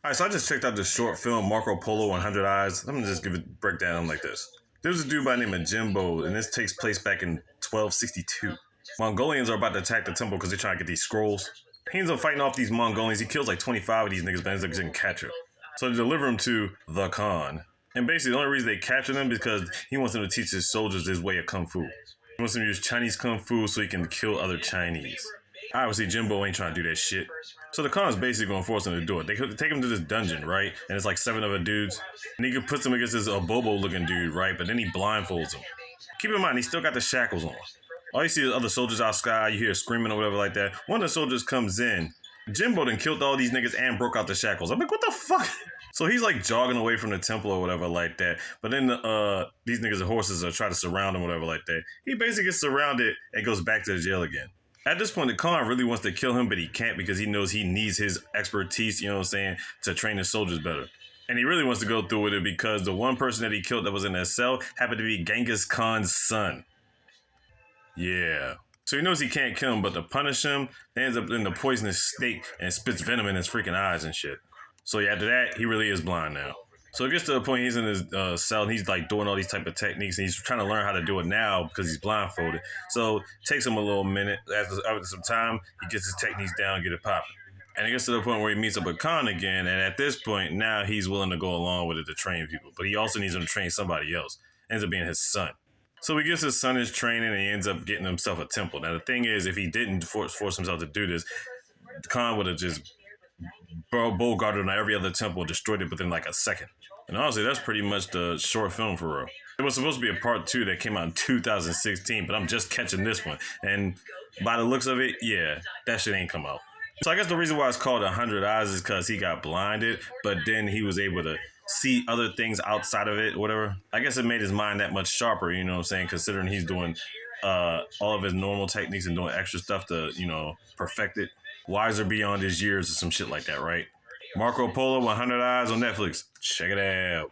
Alright, so I just checked out this short film, Marco Polo 100 Eyes. Let me just give it breakdown like this. There's a dude by the name of Jimbo, and this takes place back in 1262. Mongolians are about to attack the temple because they're trying to get these scrolls. He ends up fighting off these Mongolians. He kills like 25 of these niggas, but ends up getting captured. So they deliver him to the Khan. And basically, the only reason they captured him is because he wants them to teach his soldiers his way of Kung Fu. He wants them to use Chinese Kung Fu so he can kill other Chinese. Obviously, Jimbo ain't trying to do that shit. So the Khan's basically going to force him to do it. They take him to this dungeon, right? And it's like 7 other dudes. And he puts him against this Bobo-looking dude, right? But then he blindfolds him. Keep in mind, he still got the shackles on. All you see is other soldiers outside. You hear screaming or whatever like that. One of the soldiers comes in. Jimbo done killed all these niggas and broke out the shackles. I'm like, what the fuck? So he's like jogging away from the temple or whatever like that. But then these niggas and horses are trying to surround him or whatever like that. He basically gets surrounded and goes back to the jail again. At this point, the Khan really wants to kill him, but he can't because he knows he needs his expertise, you know what I'm saying, to train his soldiers better. And he really wants to go through with it because the one person that he killed that was in that cell happened to be Genghis Khan's son. Yeah. So he knows he can't kill him, but to punish him, he ends up in the poisonous snake and spits venom in his freaking eyes and shit. So yeah, after that, he really is blind now. So it gets to the point he's in his cell and he's like doing all these type of techniques and he's trying to learn how to do it now because he's blindfolded. So it takes him a little minute. After some time, he gets his techniques down and get it popping. And it gets to the point where he meets up with Khan again. And at this point, now he's willing to go along with it to train people. But he also needs him to train somebody else. Ends up being his son. So he gives his son his training and he ends up getting himself a temple. Now the thing is, if he didn't force himself to do this, Khan would have just bogarted on every other temple and destroyed it within like a second. And honestly, that's pretty much the short film for real. It was supposed to be a part 2 that came out in 2016, but I'm just catching this one. And by the looks of it, yeah, that shit ain't come out. So I guess the reason why it's called 100 Eyes is because he got blinded, but then he was able to see other things outside of it or whatever. I guess it made his mind that much sharper, you know what I'm saying, considering he's doing all of his normal techniques and doing extra stuff to, you know, perfect it. Wiser beyond his years or some shit like that, right? Marco Polo 100 Eyes on Netflix. Check it out.